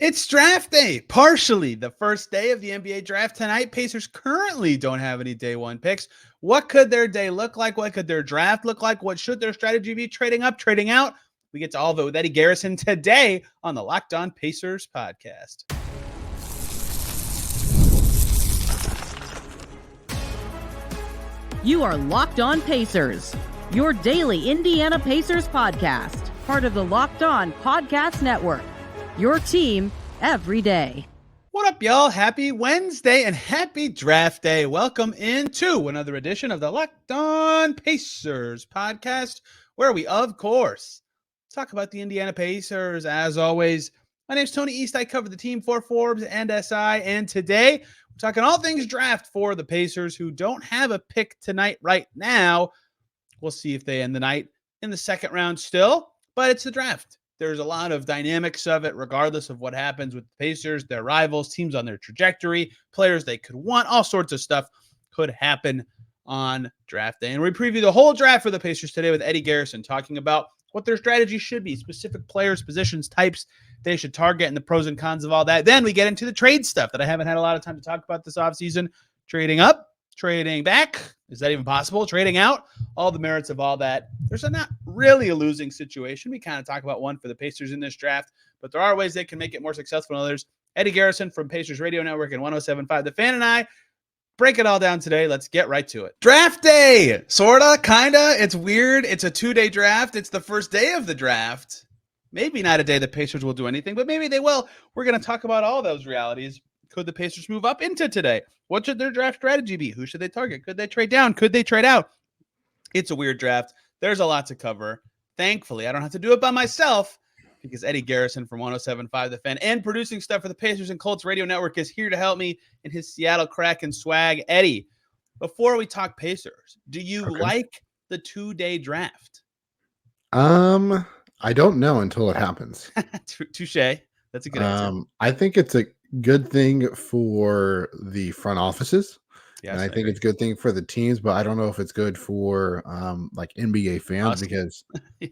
It's draft day, partially the first day of the NBA draft tonight. Pacers currently don't have any day one picks. What could their day look like? What could their draft look like? What should their strategy be? Trading up, trading out? We get to all of it with Eddie Garrison today on the Locked On Pacers podcast. You are Locked On Pacers, your daily Indiana Pacers podcast, part of the Locked On Podcast Network. Your team every day. What up, y'all? Happy Wednesday and happy draft day. Welcome into another edition of the Locked On Pacers podcast, where we, of course, talk about the Indiana Pacers. As always, my name's Tony East. I cover the team for Forbes and SI. And today, we're talking all things draft for the Pacers, who don't have a pick tonight right now. We'll see if they end the night in the second round still, but it's the draft. There's a lot of dynamics of it, regardless of what happens with the Pacers, their rivals, teams on their trajectory, players they could want, all sorts of stuff could happen on draft day. And we preview the whole draft for the Pacers today with Eddie Garrison, talking about what their strategy should be, specific players, positions, types they should target, and the pros and cons of all that. Then we get into the trade stuff that I haven't had a lot of time to talk about this offseason. Trading up, trading back. Is that even possible? Trading out, all the merits of all that. There's not really a losing situation. We kind of talk about one for the Pacers in this draft, but there are ways they can make it more successful than others. Eddie Garrison from Pacers Radio Network and 107.5 The Fan and I break it all down today. Let's get right to it. Draft day, sorta, kinda. It's weird. It's a 2-day draft. It's the first day of the draft. Maybe not a day the Pacers will do anything, but maybe they will. We're going to talk about all those realities. Could the Pacers move up into today? What should their draft strategy be? Who should they target? Could they trade down? Could they trade out? It's a weird draft. There's a lot to cover. Thankfully, I don't have to do it by myself because Eddie Garrison from 107.5 The Fan and producing stuff for the Pacers and Colts Radio Network is here to help me in his Seattle Kraken swag. Eddie, before we talk Pacers, do you like the 2-day draft? I don't know until it happens. Touche. That's a good answer. I think it's a good thing for the front offices. Yes, and I think it's a good thing for the teams, but I don't know if it's good for like NBA fans us. Because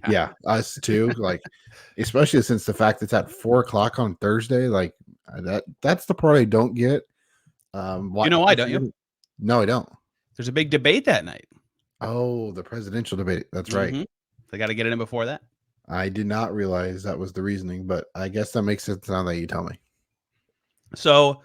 yeah, us too. Like, especially since the fact it's at 4:00 on Thursday, like that's the part I don't get. You know why, don't you? No, I don't. There's a big debate that night. Oh, the presidential debate. That's right. Mm-hmm. They got to get it in before that. I did not realize that was the reasoning, but I guess that makes sense now that you tell me. So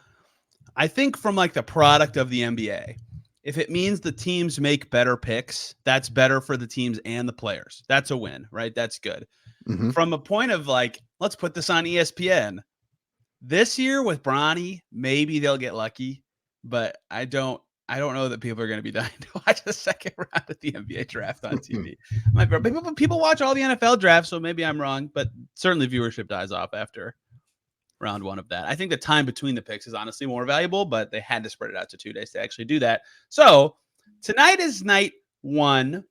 I think from like the product of the NBA, if it means the teams make better picks, that's better for the teams and the players. That's a win, right? That's good. Mm-hmm. From a point of like, let's put this on ESPN. This year with Bronny, maybe they'll get lucky, but I don't know that people are going to be dying to watch the second round of the NBA draft on TV. People watch all the NFL drafts, so maybe I'm wrong, but certainly viewership dies off after round one of that. I think the time between the picks is honestly more valuable, but they had to spread it out to 2 days to actually do that. So tonight is night one.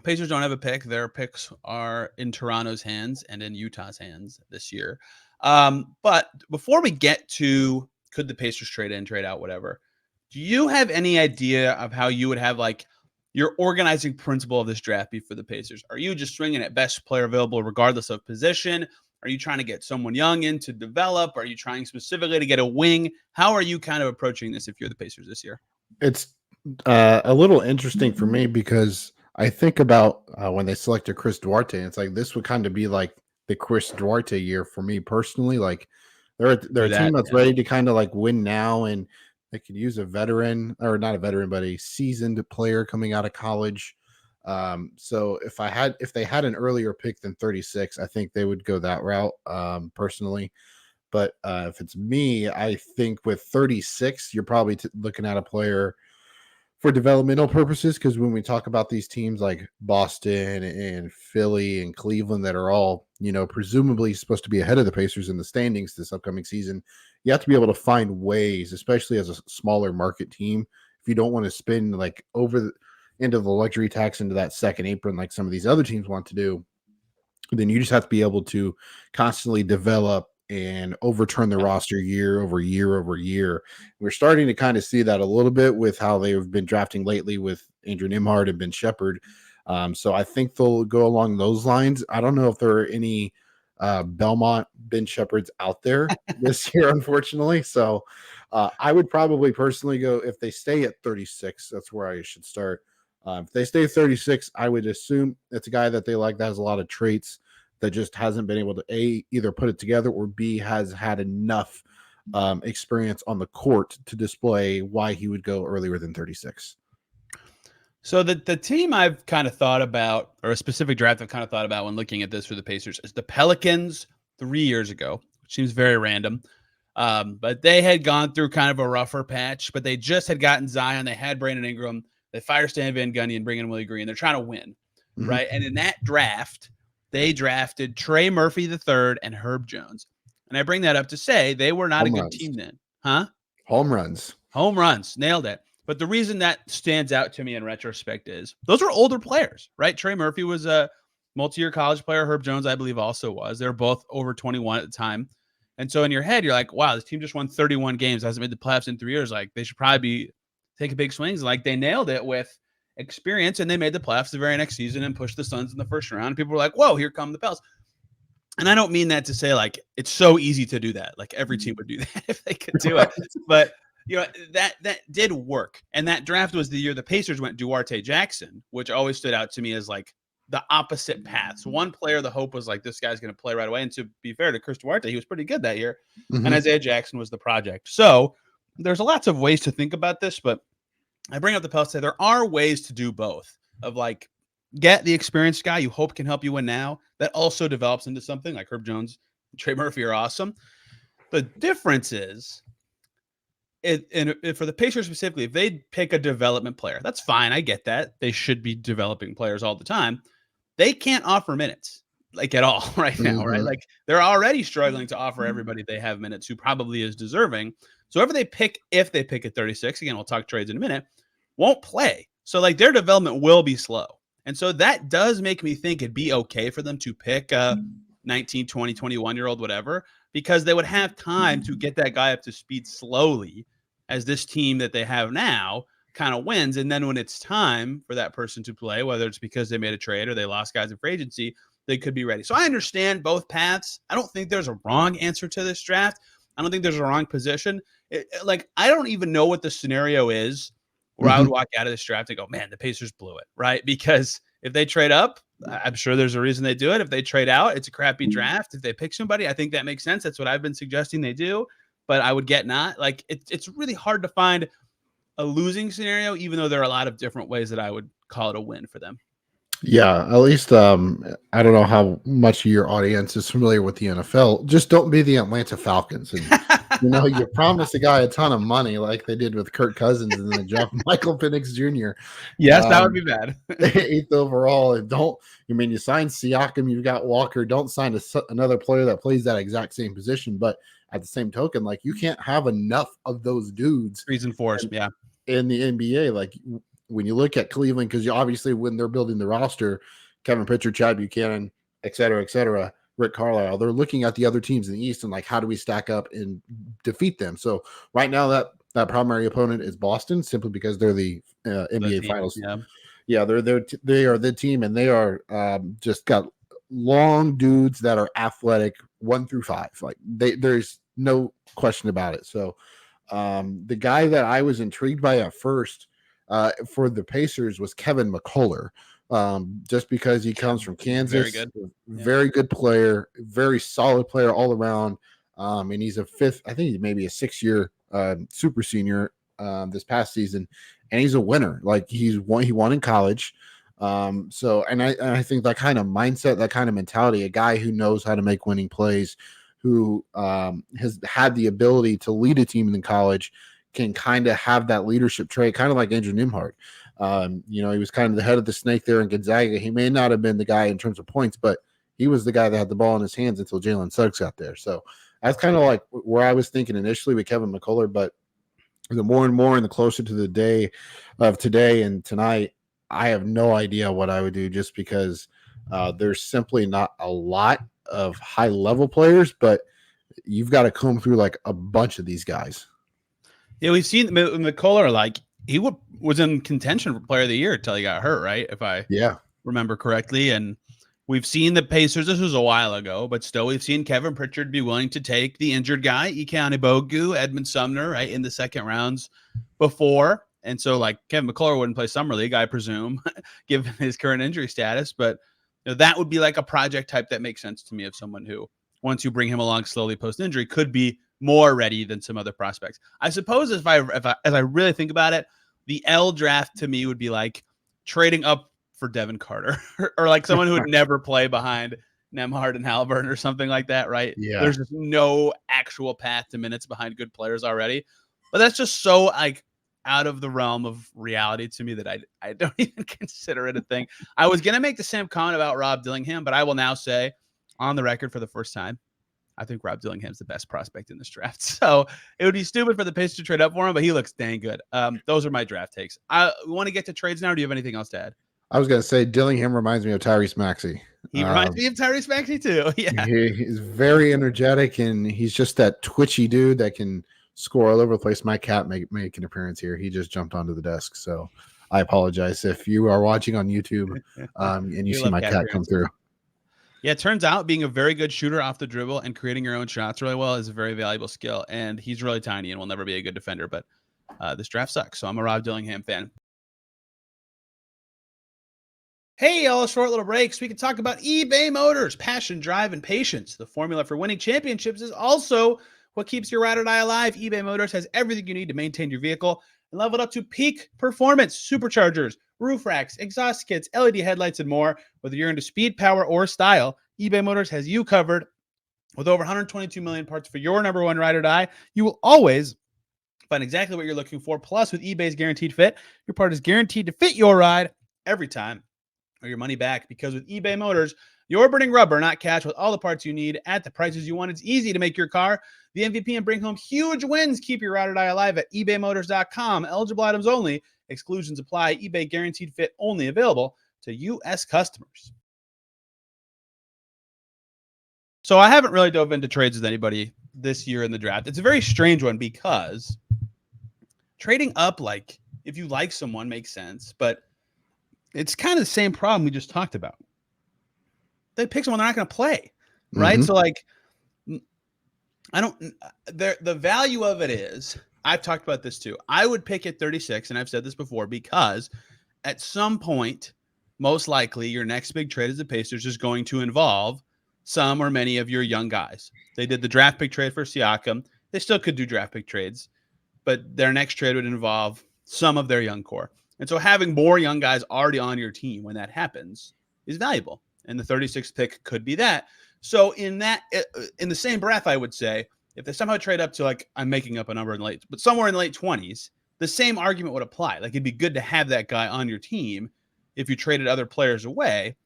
Pacers don't have a pick. Their picks are in Toronto's hands and in Utah's hands this year. But before we get to could the Pacers trade in, trade out, whatever, do you have any idea of how you would have like your organizing principle of this draft be for the Pacers? Are you just swinging at best player available regardless of position? Are you trying to get someone young in to develop? Are you trying specifically to get a wing? How are you kind of approaching this if you're the Pacers this year? It's a little interesting for me because I think about when they selected Chris Duarte, it's like this would kind of be like the Chris Duarte year for me personally. Like they're a team that's ready to kind of like win now, and they could use a veteran, or not a veteran, but a seasoned player coming out of college. So if they had an earlier pick than 36, I think they would go that route, personally. But if it's me, I think with 36, you're probably looking at a player for developmental purposes. Because when we talk about these teams like Boston and Philly and Cleveland that are all, presumably supposed to be ahead of the Pacers in the standings this upcoming season, you have to be able to find ways, especially as a smaller market team. If you don't want to spend like into the luxury tax into that second apron like some of these other teams want to do, then you just have to be able to constantly develop and overturn the roster year over year over year. We're starting to kind of see that a little bit with how they've been drafting lately with Andrew Nembhard and Ben Shepherd. So I think they'll go along those lines. I don't know if there are any Belmont, Ben Shepherd's out there this year, unfortunately. So I would probably personally go, if they stay at 36, that's where I should start. If they stay 36, I would assume it's a guy that they like that has a lot of traits that just hasn't been able to either put it together, or B, has had enough experience on the court to display why he would go earlier than 36. So the team I've kind of thought about, or a specific draft I've kind of thought about when looking at this for the Pacers, is the Pelicans 3 years ago, which seems very random. But they had gone through kind of a rougher patch, but they just had gotten Zion. They had Brandon Ingram. They fire Stan Van Gundy and bring in Willie Green. They're trying to win, right? And in that draft, they drafted Trey Murphy III and Herb Jones. And I bring that up to say they were not a good team then. Huh? Home runs. Home runs. Nailed it. But the reason that stands out to me in retrospect is those were older players, right? Trey Murphy was a multi-year college player. Herb Jones, I believe, also was. They were both over 21 at the time. And so in your head, you're like, wow, this team just won 31 games, hasn't made the playoffs in 3 years. Like, they should probably be taking big swings. Like, they nailed it with experience, and they made the playoffs the very next season and pushed the Suns in the first round. And people were like, whoa, here come the Pels. And I don't mean that to say, like, it's so easy to do that. Like, every team would do that if they could do it. But, you know, that did work. And that draft was the year the Pacers went Duarte Jackson, which always stood out to me as, like, the opposite paths. One player, the hope was like, this guy's going to play right away. And to be fair to Chris Duarte, he was pretty good that year. And Isaiah Jackson was the project. So there's lots of ways to think about this, but I bring up the Pels, say there are ways to do both, of like, get the experienced guy you hope can help you win now that also develops into something like Herb Jones, Trey Murphy are awesome. The difference is, for the Pacers specifically, if they pick a development player, that's fine. I get that. They should be developing players all the time. They can't offer minutes like at all right now, right? Like, they're already struggling to offer everybody they have minutes who probably is deserving. So if they pick at 36, again, we'll talk trades in a minute, won't play. So like, their development will be slow. And so that does make me think it'd be okay for them to pick a 19, 20, 21-year-old, whatever, because they would have time to get that guy up to speed slowly as this team that they have now kind of wins. And then when it's time for that person to play, whether it's because they made a trade or they lost guys in free agency, they could be ready. So I understand both paths. I don't think there's a wrong answer to this draft. I don't think there's a wrong position. I don't even know what the scenario is where I would walk out of this draft and go, man, the Pacers blew it, right? Because if they trade up, I'm sure there's a reason they do it. If they trade out, it's a crappy draft. If they pick somebody, I think that makes sense. That's what I've been suggesting they do. But I would get not. Like, it's really hard to find a losing scenario, even though there are a lot of different ways that I would call it a win for them. Yeah, at least I don't know how much of your audience is familiar with the NFL. Just don't be the Atlanta Falcons. And you promise a guy a ton of money like they did with Kirk Cousins, and then they draft Michael Penix Jr. Yes, that would be bad. 8th overall. And you sign Siakam, you've got Walker. Don't sign another player that plays that exact same position. But at the same token, like, you can't have enough of those dudes. Reason force, yeah. In the NBA, like, when you look at Cleveland, because obviously when they're building the roster, Kevin Pritchard, Chad Buchanan, et cetera, Rick Carlisle, they're looking at the other teams in the East and like, how do we stack up and defeat them? So right now that primary opponent is Boston, simply because they're the NBA Finals. Yeah, they are the team, and they are just got long dudes that are athletic 1 through 5. Like, there's no question about it. So the guy that I was intrigued by at first for the Pacers was Kevin McCullough, just because he comes from Kansas. Very good player, very solid player all around. And he's I think he's maybe a 6-year super senior this past season, and he's a winner. Like, he won in college. So I think that kind of mindset, that kind of mentality, a guy who knows how to make winning plays, who has had the ability to lead a team in college, can kind of have that leadership trait, kind of like Andrew Nembhard. He was kind of the head of the snake there in Gonzaga. He may not have been the guy in terms of points, but he was the guy that had the ball in his hands until Jalen Suggs got there. So that's kind of like where I was thinking initially with Kevin McCullough. But the more and more and the closer to the day of today and tonight, I have no idea what I would do, just because there's simply not a lot of high-level players, but you've got to comb through like a bunch of these guys. Yeah, we've seen McCullough, like, he was in contention for player of the year until he got hurt, right? If I remember correctly. And We've seen the Pacers, this was a while ago, but still we've seen Kevin Pritchard be willing to take the injured guy, Ike Anigbogu, Edmund Sumner, right, in the second rounds before. And so, like, Kevin McCullough wouldn't play Summer League, I presume, given his current injury status. But that would be like a project type that makes sense to me of someone who, once you bring him along slowly post-injury, could be more ready than some other prospects. I suppose as I really think about it, the L draft to me would be like trading up for Devin Carter or like someone who would never play behind Nembhard and Haliburton or something like that, right? Yeah. There's just no actual path to minutes behind good players already. But that's just so like out of the realm of reality to me that I don't even consider it a thing. I was going to make the same comment about Rob Dillingham, but I will now say on the record for the first time, I think Rob Dillingham's the best prospect in this draft. So it would be stupid for the Pacers to trade up for him, but he looks dang good. Those are my draft takes. We want to get to trades now, or do you have anything else to add? I was going to say Dillingham reminds me of Tyrese Maxey. He reminds me of Tyrese Maxey too. Yeah. He's very energetic, and he's just that twitchy dude that can score all over the place. My cat make an appearance here. He just jumped onto the desk. So I apologize if you are watching on YouTube and you see my cat come through. Yeah, it turns out being a very good shooter off the dribble and creating your own shots really well is a very valuable skill. And he's really tiny and will never be a good defender. But this draft sucks. So I'm a Rob Dillingham fan. Hey, all short little breaks. We can talk about eBay Motors, passion, drive, and patience. The formula for winning championships is also what keeps your ride or die alive. eBay Motors has everything you need to maintain your vehicle and level it up to peak performance. Superchargers, roof racks, exhaust kits, LED headlights, and more. Whether you're into speed, power, or style, eBay Motors has you covered. With over 122 million parts for your number one ride or die, you will always find exactly what you're looking for. Plus, with eBay's Guaranteed Fit, your part is guaranteed to fit your ride every time, or your money back. Because with eBay Motors, you're burning rubber, not cash, with all the parts you need at the prices you want. It's easy to make your car the MVP and bring home huge wins. Keep your ride or die alive at ebaymotors.com. Eligible items only. Exclusions apply. eBay Guaranteed Fit only available to U.S. customers. So I haven't really dove into trades with anybody this year in the draft. It's a very strange one because trading up, like, if you like someone, makes sense, but it's kind of the same problem we just talked about. They pick someone they're not going to play, right? Mm-hmm. So, like, the value of it is, I've talked about this too. I would pick at 36, and I've said this before, because at some point, most likely, your next big trade as the Pacers is going to involve some or many of your young guys. They did the draft pick trade for Siakam. They still could do draft pick trades, but their next trade would involve some of their young core. And so having more young guys already on your team when that happens is valuable. And the 36th pick could be that. So in the same breath, I would say, if they somehow trade up to, like, I'm making up a number in late, but somewhere in the late 20s, the same argument would apply. Like, it'd be good to have that guy on your team if you traded other players away.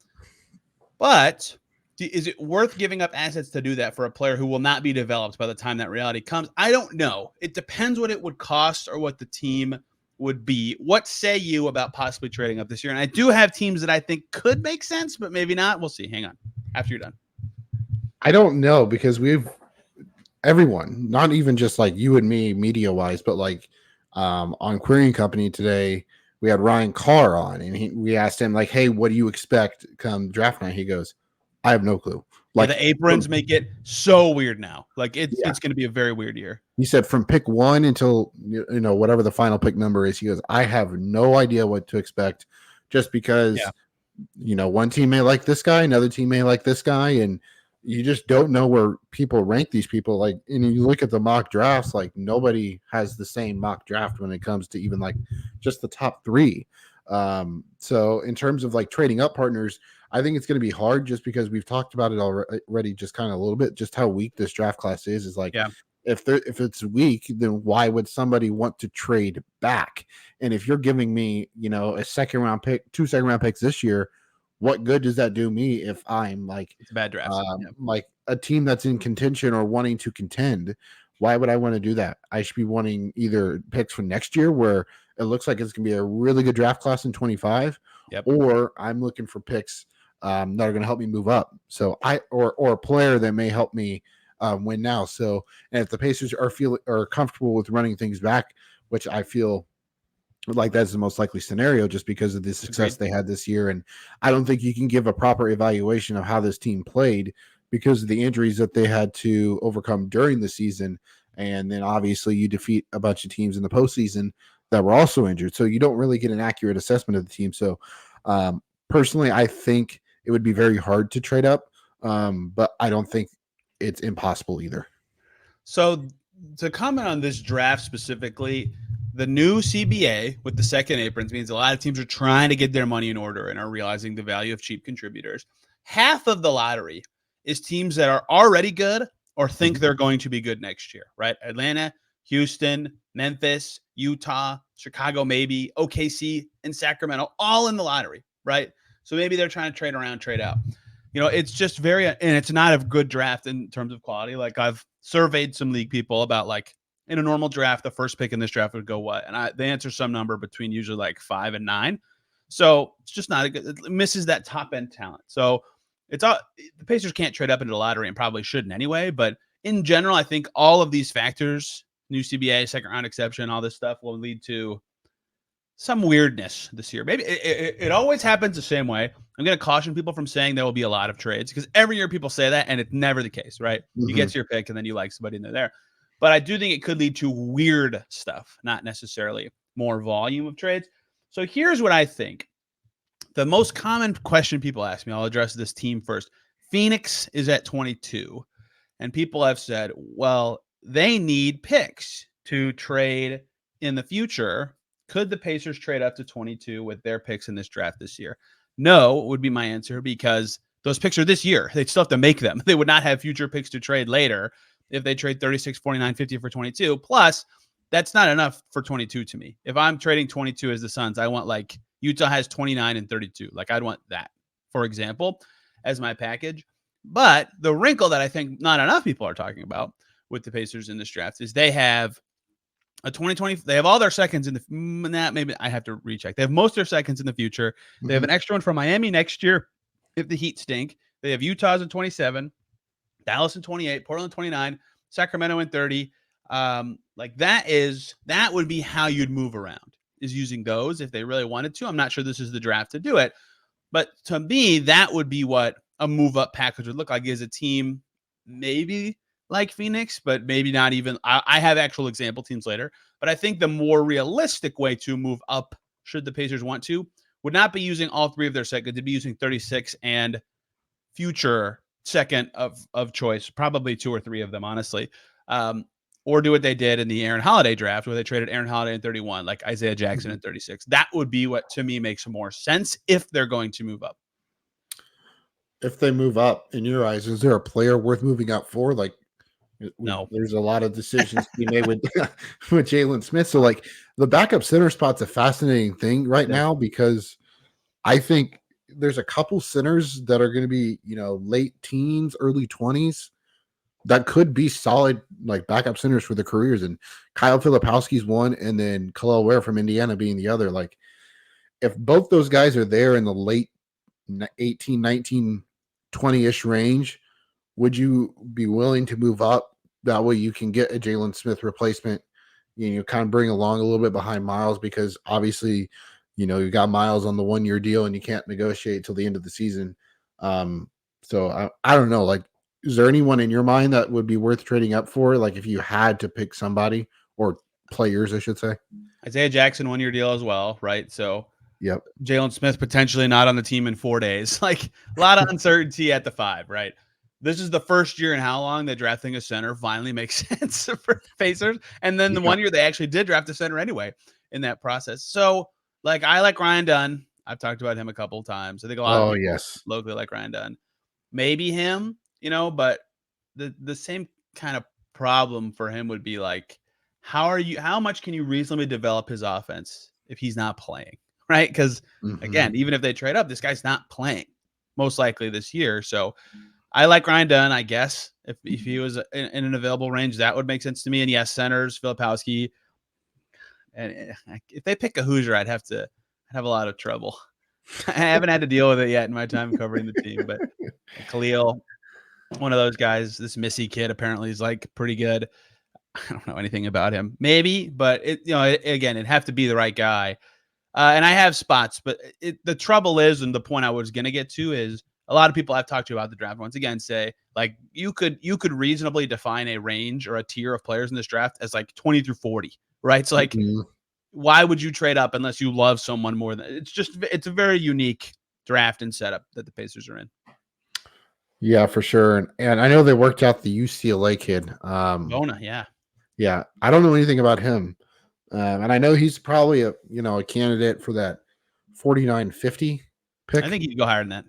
But is it worth giving up assets to do that for a player who will not be developed by the time that reality comes? I don't know. It depends what it would cost or what the team would be. What say you about possibly trading up this year? And I do have teams that I think could make sense, but maybe not. We'll see. Hang on. After you're done. I don't know, because everyone, not even just like you and me media wise, but like on Querying Company today, we had Ryan Carr on, and we asked him, like, hey, what do you expect come draft night? He goes, I have no clue. Like, the aprons make it so weird now. Like, it's going to be a very weird year. He said from pick 1 until, whatever the final pick number is, he goes, I have no idea what to expect, just because, one team may like this guy, another team may like this guy, and you just don't know where people rank these people. Like, and you look at the mock drafts, like, nobody has the same mock draft when it comes to even like just the top 3. So in terms of like trading up partners, I think it's going to be hard, just because we've talked about it already, just kind of a little bit, just how weak this draft class is like, if it's weak, then why would somebody want to trade back? And if you're giving me, a second round pick, 2 second round picks this year, what good does that do me if I'm like, it's a bad draft, like a team that's in contention or wanting to contend? Why would I want to do that? I should be wanting either picks for next year, where it looks like it's going to be a really good draft class in 25, or I'm looking for picks that are going to help me move up. So or a player that may help me win now. So, and if the Pacers are comfortable with running things back, which I feel like that's the most likely scenario just because of the success Agreed. they had this year. And I don't think you can give a proper evaluation of how this team played because of the injuries that they had to overcome during the season. And then obviously you defeat a bunch of teams in the postseason that were also injured. So you don't really get an accurate assessment of the team. So personally, I think it would be very hard to trade up, but I don't think it's impossible either. So to comment on this draft specifically, the new CBA with the second aprons means a lot of teams are trying to get their money in order and are realizing the value of cheap contributors. Half of the lottery is teams that are already good or think they're going to be good next year, right? Atlanta, Houston, Memphis, Utah, Chicago, maybe OKC and Sacramento, all in the lottery, right? So maybe they're trying to trade around, trade out. It's just and it's not a good draft in terms of quality. Like I've surveyed some league people about like in a normal draft, the first pick in this draft would go what? And they answer some number between usually like 5 and 9. So it's just not it misses that top end talent. So the Pacers can't trade up into the lottery and probably shouldn't anyway. But in general, I think all of these factors, new CBA, second round exception, all this stuff will lead to some weirdness this year. Maybe it always happens the same way. I'm going to caution people from saying there will be a lot of trades because every year people say that and it's never the case, right? You get to your pick and then you like somebody and they're there. But I do think it could lead to weird stuff, not necessarily more volume of trades. So here's what I think. The most common question people ask me, I'll address this team first. Phoenix is at 22. And people have said, well, they need picks to trade in the future. Could the Pacers trade up to 22 with their picks in this draft this year? No, would be my answer because those picks are this year. They'd still have to make them. They would not have future picks to trade later if they trade 36, 49, 50 for 22. Plus, that's not enough for 22 to me. If I'm trading 22 as the Suns, I want like Utah has 29 and 32. Like I'd want that, for example, as my package. But the wrinkle that I think not enough people are talking about with the Pacers in this draft is they have a 2020. They have all their seconds in the. Maybe I have to recheck. They have most of their seconds in the future. They have an extra one for Miami next year if the Heat stink. They have Utah's in 27, Dallas in 28, Portland 29, Sacramento in 30. Like that would be how you'd move around, is using those if they really wanted to. I'm not sure this is the draft to do it, but to me, that would be what a move up package would look like. Is a team maybe like Phoenix, but maybe not even. I have actual example teams later, but I think the more realistic way to move up, should the Pacers want to, would not be using all three of their seconds. They'd be using 36 and future second of choice, probably 2 or 3 of them, honestly. Or do what they did in the Aaron Holiday draft where they traded Aaron Holiday in 31, like Isaiah Jackson in 36. That would be what, to me, makes more sense if they're going to move up. If they move up, in your eyes, is there a player worth moving up for? Like, no, there's a lot of decisions to be made with with Jalen Smith. So, like, the backup center spot's a fascinating thing right now because I think there's a couple centers that are going to be, late teens, early 20s that could be solid, like backup centers for the careers. And Kyle Filipowski's one, and then Khalil Ware from Indiana being the other. Like, if both those guys are there in the late 18, 19, 20-ish range, would you be willing to move up? That way you can get a Jalen Smith replacement, kind of bring along a little bit behind Myles, because obviously, you got Myles on the 1-year deal and you can't negotiate till the end of the season. So I don't know, like, is there anyone in your mind that would be worth trading up for? Like, if you had to pick somebody, or players, I should say. Isaiah Jackson 1-year deal as well, right? So yep. Jalen Smith potentially not on the team in 4 days. Like a lot of uncertainty at the 5, right? This is the first year in how long that drafting a center finally makes sense for Pacers. And then the 1 year they actually did draft a center anyway in that process. So, like, I like Ryan Dunn. I've talked about him a couple of times. I think a lot of people locally like Ryan Dunn. Maybe him, but the same kind of problem for him would be like, how much can you reasonably develop his offense if he's not playing, right? Because again, even if they trade up, this guy's not playing most likely this year. So I like Ryan Dunn, I guess. If he was in an available range, that would make sense to me. And yes, centers, Filipowski. And if they pick a Hoosier, I'd have a lot of trouble. I haven't had to deal with it yet in my time covering the team, but Khalil, one of those guys, this Missy kid apparently is like pretty good. I don't know anything about him. Maybe, but again, it'd have to be the right guy. And I have spots, but the trouble is, and the point I was going to get to is, a lot of people I've talked to about the draft once again say, like, you could reasonably define a range or a tier of players in this draft as like 20 through 40, right? So like, why would you trade up unless you love someone more than it's a very unique draft and setup that the Pacers are in. Yeah, for sure. And I know they worked out the UCLA kid. Bona, yeah. Yeah. I don't know anything about him. And I know he's probably a candidate for that 49-50 pick. I think he'd go higher than that.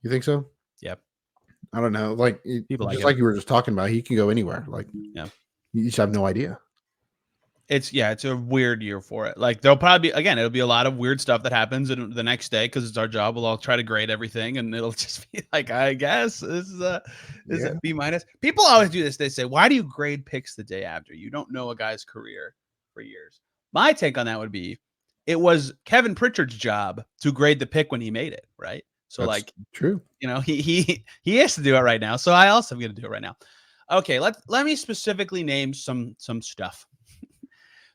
You think so? Yep. I don't know. Like, people just like you were just talking about, he can go anywhere. Like, yeah, you just have no idea. It's a weird year for it. Like, there'll probably be, again, it'll be a lot of weird stuff that happens in the next day because it's our job. We'll all try to grade everything, and it'll just be like, I guess this is a B minus. People always do this. They say, why do you grade picks the day after? You don't know a guy's career for years. My take on that would be, it was Kevin Pritchard's job to grade the pick when he made it, right? So that's like, true. He has to do it right now. So I also am going to do it right now. Okay, let me specifically name some stuff.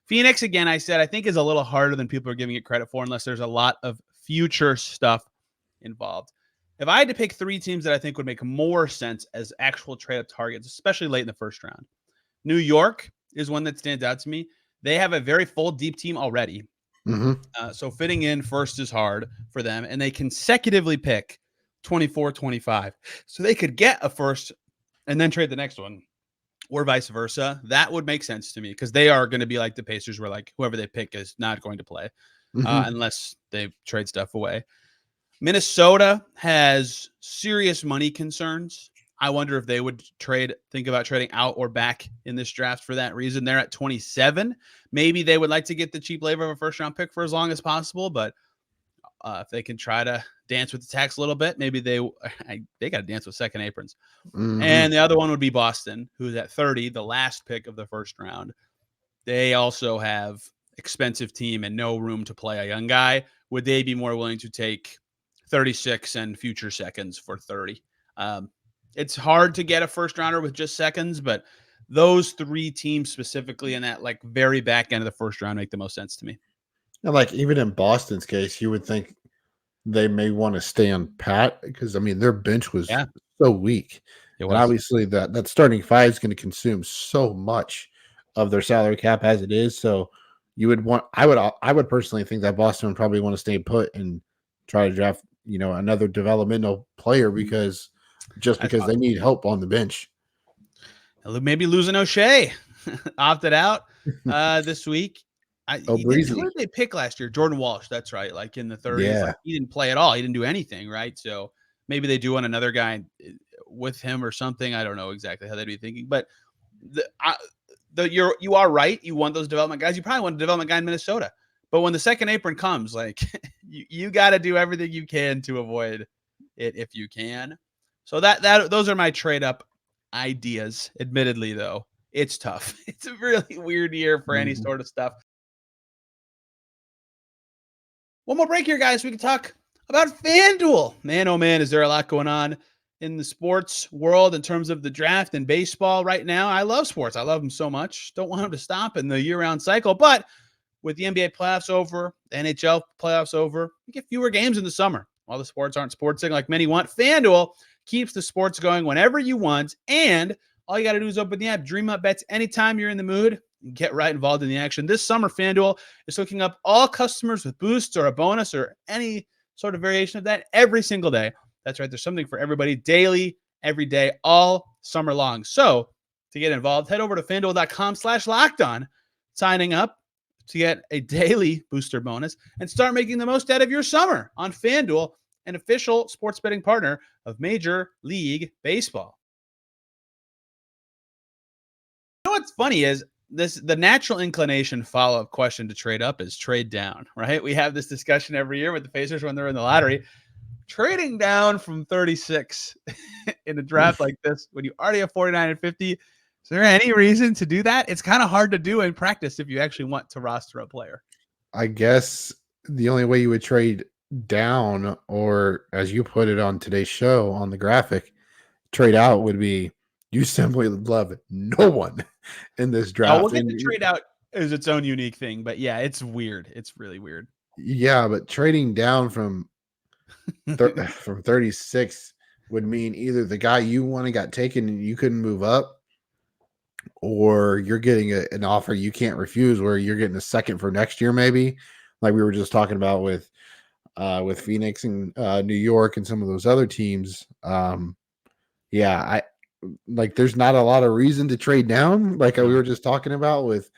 Phoenix, again, I said, I think is a little harder than people are giving it credit for, unless there's a lot of future stuff involved. If I had to pick 3 teams that I think would make more sense as actual trade-up targets, especially late in the first round, New York is one that stands out to me. They have a very full, deep team already. So fitting in first is hard for them, and they consecutively pick 24, 25. So they could get a first and then trade the next one, or vice versa. That would make sense to me, because they are going to be like the Pacers, where like whoever they pick is not going to play unless they trade stuff away. Minnesota has serious money concerns. I wonder if they would think about trading out or back in this draft for that reason. They're at 27. Maybe they would like to get the cheap labor of a first-round pick for as long as possible, but if they can try to dance with the tax a little bit, maybe they got to dance with second aprons. And the other one would be Boston, who's at 30, the last pick of the first round. They also have expensive team and no room to play a young guy. Would they be more willing to take 36 and future seconds for 30? It's hard to get a first rounder with just seconds, but those 3 teams specifically in that like very back end of the first round make the most sense to me. And like, even in Boston's case, you would think they may want to stay on pat, because I mean their bench was so weak. And obviously that starting 5 is going to consume so much of their salary cap as it is. So you would want, I would personally think that Boston would probably want to stay put and try to draft, another developmental player, because they need help on the bench. Maybe losing O'Shea opted out this week. Who did they pick last year? Jordan Walsh. That's right. Like in the 30s. Yeah. Like, he didn't play at all. He didn't do anything. Right. So maybe they do want another guy with him or something. I don't know exactly how they'd be thinking, but you are right. You want those development guys. You probably want a development guy in Minnesota, but when the second apron comes, like you got to do everything you can to avoid it if you can. So those are my trade up ideas. Admittedly, though, it's tough. It's a really weird year for any sort of stuff. One more break here, guys. We can talk about FanDuel. Man, oh man, is there a lot going on in the sports world in terms of the draft and baseball right now. I love sports. I love them so much. Don't want them to stop in the year-round cycle. But with the NBA playoffs over, the NHL playoffs over, you get fewer games in the summer. While the sports aren't sportsing like many want, FanDuel keeps the sports going whenever you want. And all you got to do is open the app, dream up bets anytime you're in the mood, and get right involved in the action. This summer, FanDuel is hooking up all customers with boosts or a bonus or any sort of variation of that every single day. That's right. There's something for everybody, daily, every day, all summer long. So to get involved, head over to FanDuel.com/lockedon, signing up to get a daily booster bonus and start making the most out of your summer on FanDuel, an official sports betting partner of Major League Baseball. You know what's funny is the natural inclination follow-up question to trade up is trade down, right? We have this discussion every year with the Pacers when they're in the lottery. Trading down from 36 in a draft like this, when you already have 49 and 50, is there any reason to do that? It's kind of hard to do in practice if you actually want to roster a player. I guess the only way you would trade down, or as you put it on today's show on the graphic, trade out, would be you simply love no one. in this Oh, draft. we'll get And to trade out is its own unique thing, but yeah, it's weird. It's really weird. yeah, but trading down from 36 would mean either the guy you wanted got taken and you couldn't move up, or you're getting an offer you can't refuse where you're getting a second for next year, maybe like we were just talking about with Phoenix and New York and some of those other teams. Yeah, I like there's not a lot of reason to trade down, like we were just talking about with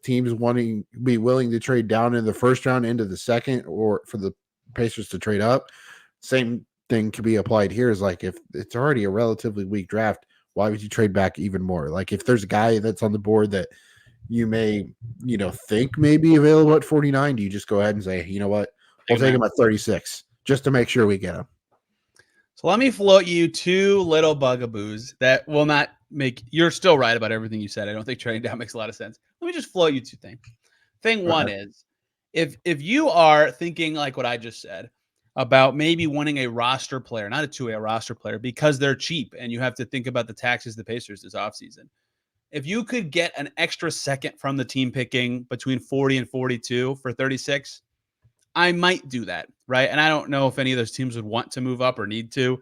teams wanting be willing to trade down in the first round into the second, or for the Pacers to trade up. Same thing could be applied here. Is like if it's already a relatively weak draft, why would you trade back even more? Like if there's a guy that's on the board that you may think may be available at 49, do you just go ahead and say, you know what, we'll take him at 36 just to make sure we get him? So let me float you two little bugaboos that will not make. You're still right about everything you said. I don't think trading down makes a lot of sense. Let me just float you two things. Thing one is, if you are thinking like what I just said about maybe wanting a roster player, not a two-way, a roster player, because they're cheap and you have to think about the taxes the Pacers this offseason. If you could get an extra second from the team picking between 40 and 42 for 36, I might do that, right? And I don't know if any of those teams would want to move up or need to,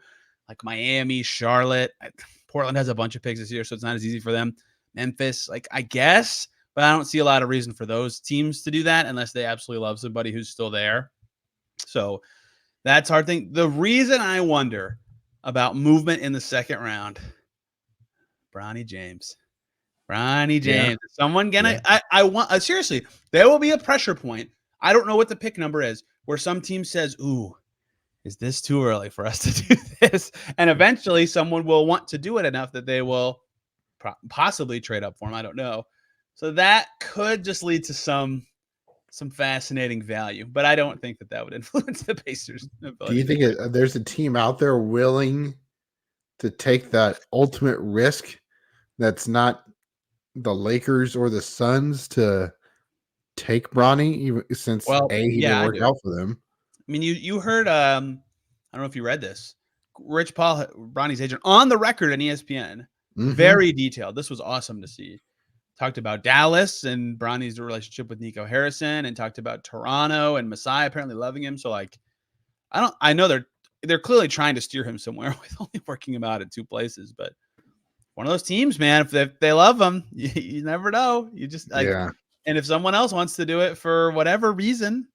like Miami, Charlotte. Portland has a bunch of picks this year, so it's not as easy for them. Memphis, like I guess, but I don't see a lot of reason for those teams to do that unless they absolutely love somebody who's still there. So that's hard thing. The reason I wonder about movement in the second round, Bronny James. Yeah. Is someone gonna? Yeah. I want seriously. There will be a pressure point. I don't know what the pick number is, where some team says, "Ooh, is this too early for us to do this?" And eventually, someone will want to do it enough that they will possibly trade up for him. I don't know. So that could just lead to some fascinating value, but I don't think that would influence the Pacers' ability. Do you think there's a team out there willing to take that ultimate risk that's not the Lakers or the Suns to take Bronny, even since he didn't work out for them? I mean, you heard, I don't know if you read this, Rich Paul, Bronny's agent, on the record on ESPN, very detailed. This was awesome to see. Talked about Dallas and Bronny's relationship with Nico Harrison, and talked about Toronto and Masai apparently loving him. So like, I know they're clearly trying to steer him somewhere with only working him out at two places, but one of those teams, man, if they love him, you never know. You just like, and if someone else wants to do it for whatever reason,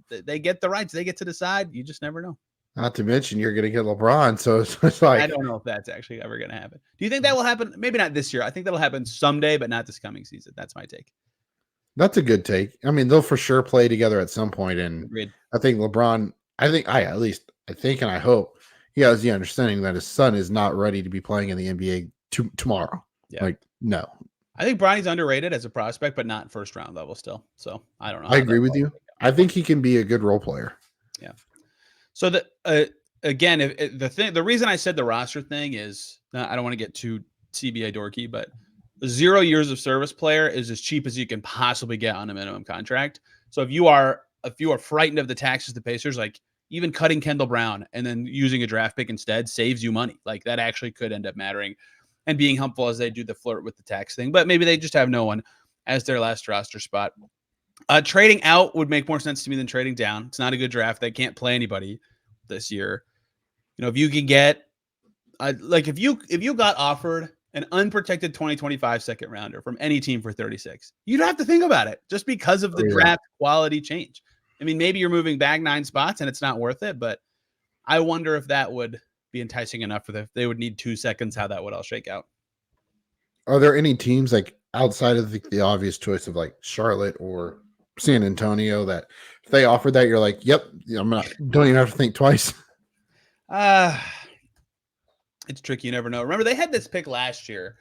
they get the rights. They get to decide. You just never know. Not to mention you're going to get LeBron. So it's like, I don't know if that's actually ever going to happen. Do you think that will happen? Maybe not this year. I think that'll happen someday, but not this coming season. That's my take. That's a good take. I mean, they'll for sure play together at some point. And Agreed. I think LeBron, I think and I hope he has the understanding that his son is not ready to be playing in the NBA tomorrow. Yeah. Like, no. I think Bronny's underrated as a prospect, but not first round level still. So I don't know. I agree with you. I think he can be a good role player. Yeah. So again, the reason I said the roster thing is, I don't want to get too CBA dorky, but 0 years of service player is as cheap as you can possibly get on a minimum contract. So if you are frightened of the taxes the Pacers, like even cutting Kendall Brown and then using a draft pick instead saves you money. Like that actually could end up mattering and being helpful as they do the flirt with the tax thing. But maybe they just have no one as their last roster spot. Trading out would make more sense to me than trading down. It's not a good draft. They can't play anybody this year. If you can get if you got offered an unprotected 2025 second rounder from any team for 36, you'd have to think about it just because of the draft quality change. I mean, maybe you're moving back 9 spots and it's not worth it, but I wonder if that would be enticing enough for them. If they would need 2 seconds, how that would all shake out. Are there any teams like outside of the obvious choice of like Charlotte or San Antonio that if they offered that, you're like, yep, don't even have to think twice? It's tricky. You never know. Remember, they had this pick last year.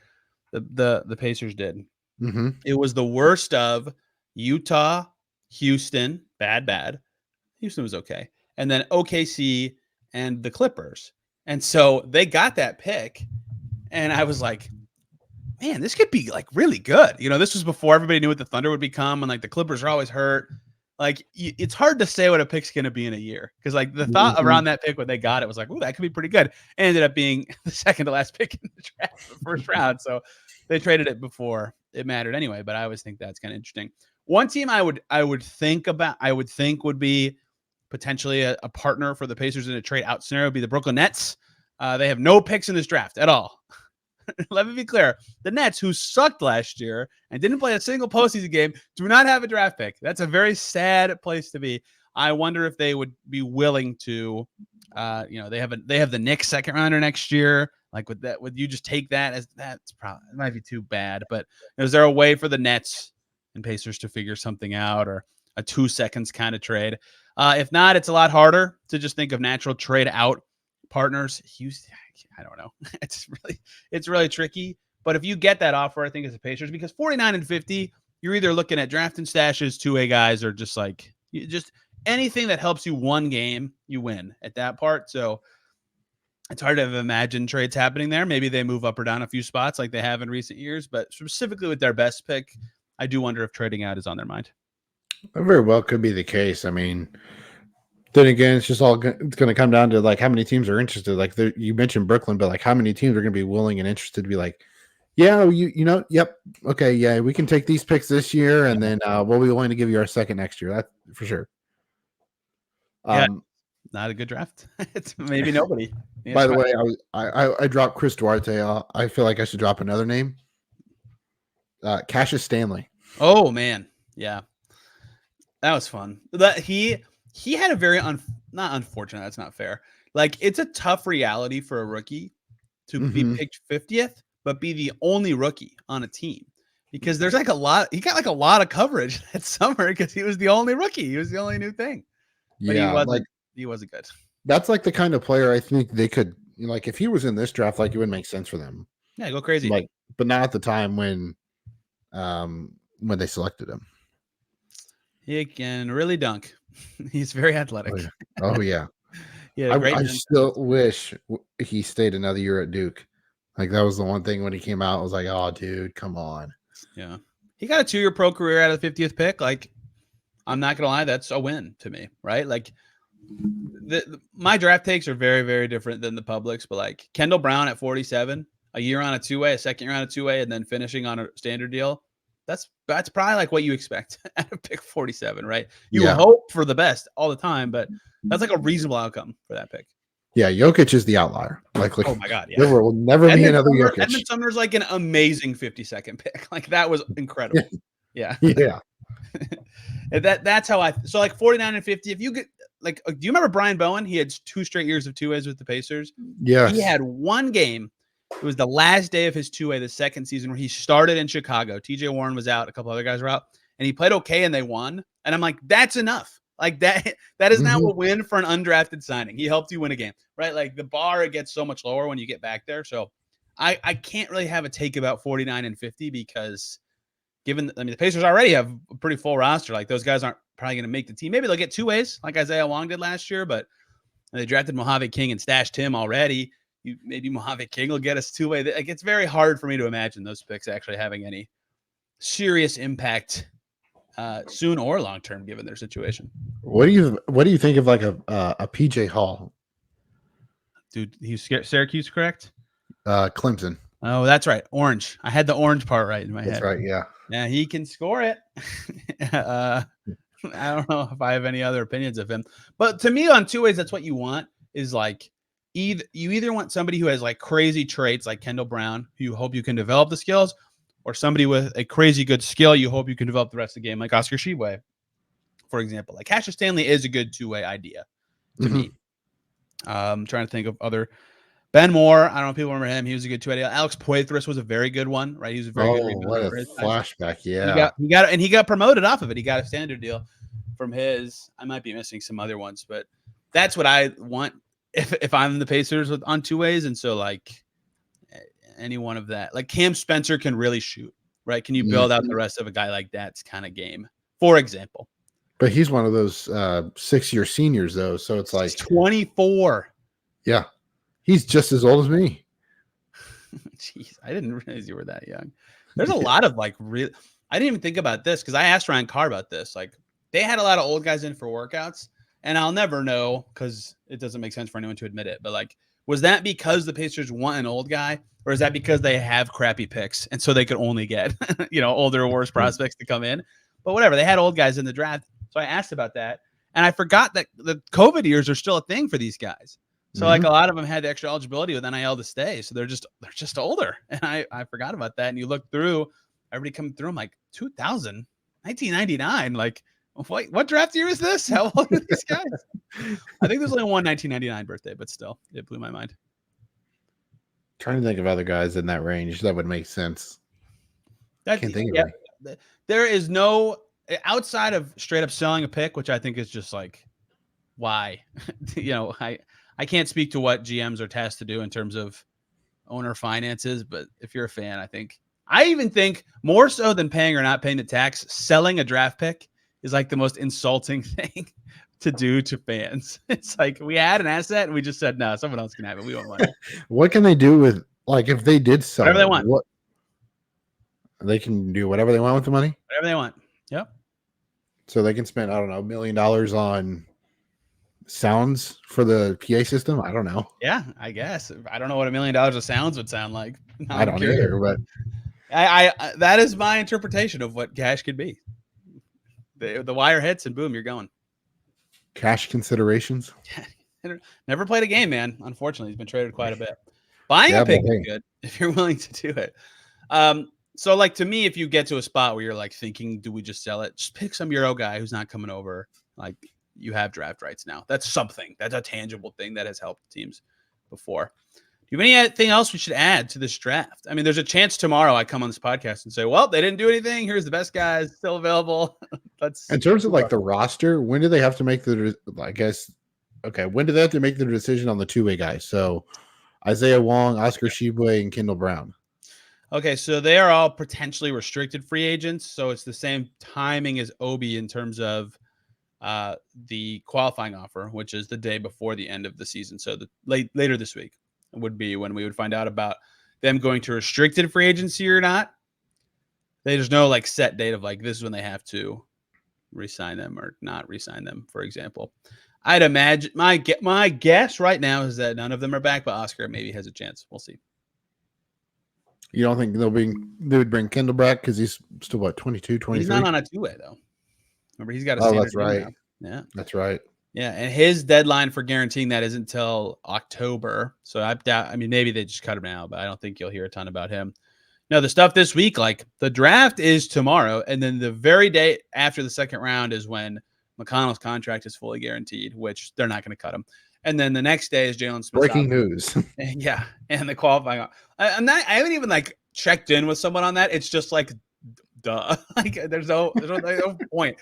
The Pacers did. Mm-hmm. It was the worst of Utah, Houston, bad. Houston was okay. And then OKC and the Clippers. And so they got that pick. And I was like, man, this could be like really good. This was before everybody knew what the Thunder would become. And like the Clippers are always hurt. Like it's hard to say what a pick's going to be in a year. Cause like the thought around that pick when they got it was like, oh, that could be pretty good. And ended up being the second to last pick in the draft, the first round. So they traded it before it mattered anyway. But I always think that's kind of interesting. One team I would think would be potentially a partner for the Pacers in a trade out scenario would be the Brooklyn Nets. They have no picks in this draft at all. Let me be clear. The Nets, who sucked last year and didn't play a single postseason game, do not have a draft pick. That's a very sad place to be. I wonder if they would be willing to, they have the Knicks second rounder next year. Like would you just take that as that's probably it might be too bad, but is there a way for the Nets and Pacers to figure something out or a 2 seconds kind of trade? If not, it's a lot harder to just think of natural trade out partners. I don't know. It's really tricky. But if you get that offer, I think as a Pacers, because 49 and 50, you're either looking at drafting stashes, 2-way guys, or just anything that helps you one game, you win at that part. So it's hard to imagine trades happening there. Maybe they move up or down a few spots like they have in recent years, but specifically with their best pick, I do wonder if trading out is on their mind. That very well could be the case. I mean, then again, it's just all it's going to come down to like how many teams are interested. Like you mentioned Brooklyn, but like how many teams are going to be willing and interested to be like, yeah, yep, okay, yeah, we can take these picks this year, and then we'll be willing to give you our second next year. That for sure. Not a good draft. It's maybe nobody. By the way, I dropped Chris Duarte. I feel like I should drop another name. Cassius Stanley. Oh man, yeah, that was fun. That he had a very not unfortunate. That's not fair. Like it's a tough reality for a rookie to be picked 50th, but be the only rookie on a team because there's like a lot. He got like a lot of coverage that summer because he was the only rookie. He was the only new thing. But yeah, he wasn't good. That's like the kind of player I think they could like if he was in this draft, like it would make sense for them. Yeah, go crazy. Like, but not at the time when they selected him. He can really dunk. He's very athletic. Oh yeah. Yeah, I still wish he stayed another year at Duke. Like that was the one thing when he came out, I was like, oh dude, come on. Yeah. He got a 2-year pro career out of the 50th pick. Like, I'm not gonna lie, that's a win to me, right? Like my draft takes are very, very different than the public's, but like Kendall Brown at 47, a year on a 2-way, a second year on a 2-way, and then finishing on a standard deal. That's probably like what you expect at a pick 47, right? You hope for the best all the time, but that's like a reasonable outcome for that pick. Yeah, Jokic is the outlier. Like oh my god, yeah. There will never be another Jokic. Edmund Sumner's like an amazing 52nd pick. Like that was incredible. Yeah. Yeah. That's how so like 49 and 50. If you get like, do you remember Brian Bowen? He had 2 straight years of 2-ways with the Pacers. Yeah. He had one game. It was the last day of his 2-way, the second season where he started in Chicago. TJ Warren was out. A couple other guys were out and he played okay and they won. And I'm like, that's enough. Like that is now a win for an undrafted signing. He helped you win a game, right? Like the bar gets so much lower when you get back there. So I can't really have a take about 49 and 50 because the Pacers already have a pretty full roster. Like those guys aren't probably going to make the team. Maybe they'll get 2-ways like Isaiah Wong did last year, but they drafted Mojave King and stashed him already. Maybe Mojave King will get us 2-way. Like it's very hard for me to imagine those picks actually having any serious impact soon or long term, given their situation. What do you think of like a PJ Hall? Dude, he's Syracuse, correct? Clemson. Oh, that's right. Orange. I had the orange part right in my head. That's right. Yeah. Yeah, he can score it. I don't know if I have any other opinions of him, but to me, on 2-ways, that's what you want. Is like you either want somebody who has like crazy traits, like Kendall Brown, who you hope you can develop the skills, or somebody with a crazy good skill you hope you can develop the rest of the game, like Oscar Tshiebwe, for example. Like Cassius Stanley is a good 2-way idea to me. I'm trying to think of other. Ben Moore, I don't know if people remember him. He was a good 2-way idea. Alex Poitras was a very good one, right? He was a very good rebounder. What a flashback! Yeah, he got promoted off of it. He got a standard deal from his. I might be missing some other ones, but that's what I want if I'm the Pacers on 2-ways. And so like any one of that, like Cam Spencer can really shoot, right? Can you build out the rest of a guy like that's kind of game, for example? But he's one of those 6-year seniors though, so it's like he's 24. Yeah. He's just as old as me. Jeez, I didn't realize you were that young. There's a lot of like real. I didn't even think about this because I asked Ryan Carr about this. Like they had a lot of old guys in for workouts, and I'll never know because it doesn't make sense for anyone to admit it. But like Was that because the Pacers want an old guy, or is that because they have crappy picks and so they could only get older or worse prospects to come in? But whatever, they had old guys in the draft, so I asked about that, and I forgot that the COVID years are still a thing for these guys. So like a lot of them had extra eligibility with NIL to stay, so they're just older, and I forgot about that. And you look through everybody coming through, I'm like 2000, 1999, like. What draft year is this? How old are these guys? I think there's only one 1999 birthday, but still, it blew my mind. Trying to think of other guys in that range that would make sense. I can't think of it. There is no outside of straight up selling a pick, which I think is just like, why? I can't speak to what GMs are tasked to do in terms of owner finances, but if you're a fan, I even think more so than paying or not paying the tax, selling a draft pick is like the most insulting thing to do to fans. It's like we had an asset and we just said, no, someone else can have it. We want money. What can they do with, like, if they did sell whatever they want? What they can do whatever they want with the money? Whatever they want. Yep. So they can spend, I don't know, $1 million on sounds for the PA system. I don't know. Yeah, I guess. I don't know what $1 million of sounds would sound like. I don't either, but I that is my interpretation of what cash could be. The wire hits and boom, you're going. Cash considerations. Never played a game, man. Unfortunately, he's been traded quite a bit. Buying a pick is good if you're willing to do it. So like to me, if you get to a spot where you're like thinking, do we just sell it? Just pick some Euro guy who's not coming over. Like you have draft rights now. That's something. That's a tangible thing that has helped teams before. Do you have anything else we should add to this draft? I mean, there's a chance tomorrow I come on this podcast and say, well, they didn't do anything. Here's the best guys still available. In terms of like the roster, when do they have to make when do they have to make the decision on the two-way guys? So Isaiah Wong, Oscar Tshiebwe, and Kendall Brown. Okay, so they are all potentially restricted free agents. So it's the same timing as Obi in terms of the qualifying offer, which is the day before the end of the season. So later this week would be when we would find out about them going to restricted free agency or not. There's no like set date of like this is when they have to re-sign them or not re-sign them, for example. I'd imagine my guess right now is that none of them are back, but Oscar maybe has a chance. We'll see. You don't think they would bring Kendall back because he's still 22, 23? He's not on a two-way though. Remember, he's got a standard. That's right. Yeah, that's right. Yeah, and his deadline for guaranteeing that isn't until October. So I doubt. I mean, maybe they just cut him now, but I don't think you'll hear a ton about him. No, the stuff this week, like the draft is tomorrow, and then the very day after the second round is when McConnell's contract is fully guaranteed, which they're not going to cut him. And then the next day is Jalen Smith. Breaking news. Yeah, and the qualifying. I haven't even like checked in with someone on that. It's just like, duh. Like there's no point.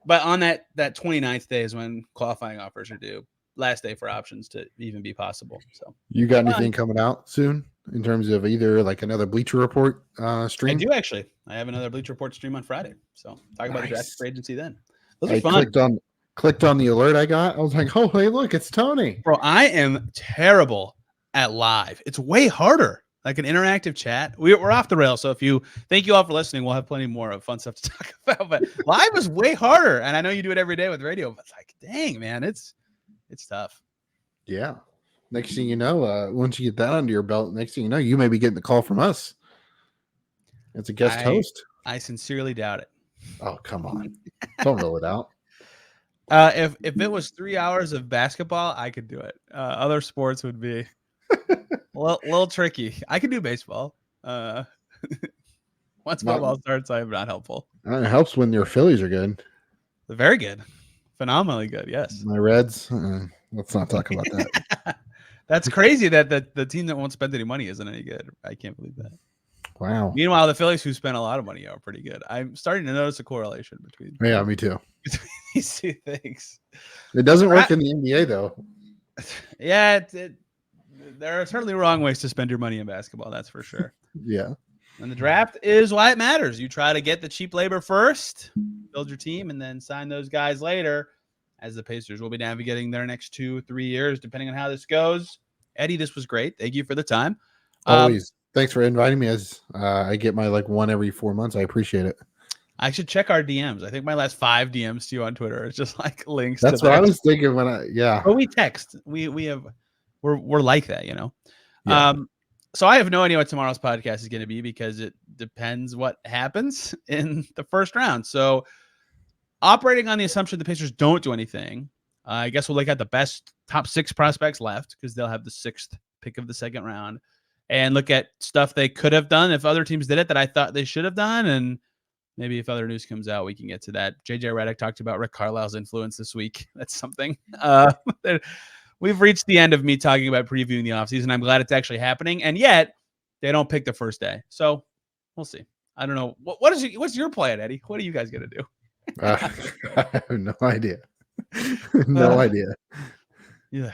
But on that 29th day is when qualifying offers are due. Last day for options to even be possible. So you got anything coming out soon in terms of either like another Bleacher Report stream? I do actually. I have another Bleacher Report stream on Friday. So talk about the draft free agency then. Those are fun. Clicked on the alert I got. I was like, oh, hey, look, it's Tony. Bro, I am terrible at live. It's way harder. Like an interactive chat. We're off the rails. So thank you all for listening. We'll have plenty more of fun stuff to talk about. But live is way harder. And I know you do it every day with radio, but like, dang, man, it's tough. Yeah. Next thing you know, once you get that under your belt, next thing you know, you may be getting the call from us. It's a guest host. I sincerely doubt it. Oh, come on. Don't roll it out. If it was 3 hours of basketball, I could do it. Other sports would be a little tricky. I could do baseball. Once football starts, I'm not helpful. It helps when your Phillies are good. Very good. Phenomenally good, yes. My Reds, let's not talk about that. That's crazy that the team that won't spend any money isn't any good. I can't believe that. Wow. Meanwhile, the Phillies who spent a lot of money are pretty good. I'm starting to notice a correlation between. Yeah, me too. Between these two things. It doesn't work in the NBA though. Yeah, there are certainly wrong ways to spend your money in basketball. That's for sure. Yeah. And the draft is why it matters. You try to get the cheap labor first, build your team, and then sign those guys later, as the Pacers will be navigating their next 2-3 years, depending on how this goes. Eddie, this was great. Thank you for the time. Always. Thanks for inviting me. As I get my one every 4 months. I appreciate it. I should check our DMs. I think my last 5 DMs to you on Twitter is just like links. That's what I was thinking when But we text. We have we're like that, you know. Yeah. So I have no idea what tomorrow's podcast is going to be because it depends what happens in the first round. So operating on the assumption the Pacers don't do anything, I guess we'll look at the best top 6 prospects left because they'll have the 6th pick of the second round, and look at stuff they could have done if other teams did it that I thought they should have done. And maybe if other news comes out, we can get to that. JJ Redick talked about Rick Carlisle's influence this week. That's something. We've reached the end of me talking about previewing the offseason. I'm glad it's actually happening. And yet they don't pick the first day. So we'll see. I don't know. What's your plan, Eddie? What are you guys going to do? I have no idea. No idea. Yeah,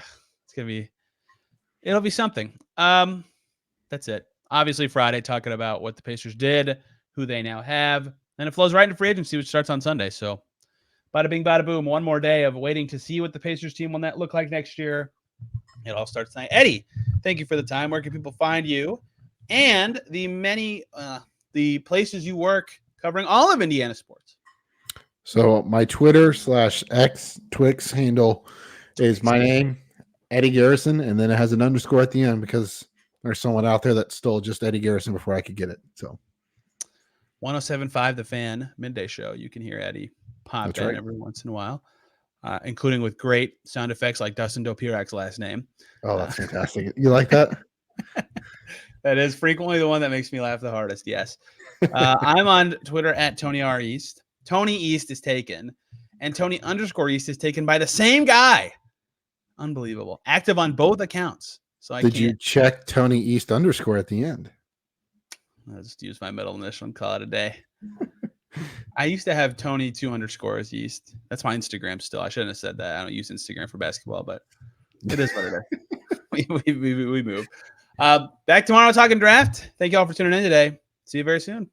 it'll be something. That's it. Obviously Friday talking about what the Pacers did, who they now have, and it flows right into free agency, which starts on Sunday. So bada bing, bada boom. One more day of waiting to see what the Pacers team will look like next year. It all starts tonight. Eddie, thank you for the time. Where can people find you and the places you work covering all of Indiana sports? So my Twitter/X Twix handle is my name, Eddie Garrison, and then it has an underscore at the end because there's someone out there that stole just Eddie Garrison before I could get it. So 107.5 The Fan midday show. You can hear Eddie pop in every once in a while, including with great sound effects like Dustin Dopirak's last name. Oh, that's fantastic. You like that? That is frequently the one that makes me laugh the hardest. Yes. I'm on Twitter at Tony R. East. Tony East is taken, and Tony_East is taken by the same guy. Unbelievable. Active on both accounts. So Did you check Tony East _ at the end? I'll just use my middle initial and call it a day. I used to have Tony 2_ East. That's my Instagram still. I shouldn't have said that. I don't use Instagram for basketball, but it is what it is. we move. Back tomorrow talking draft. Thank you all for tuning in today. See you very soon.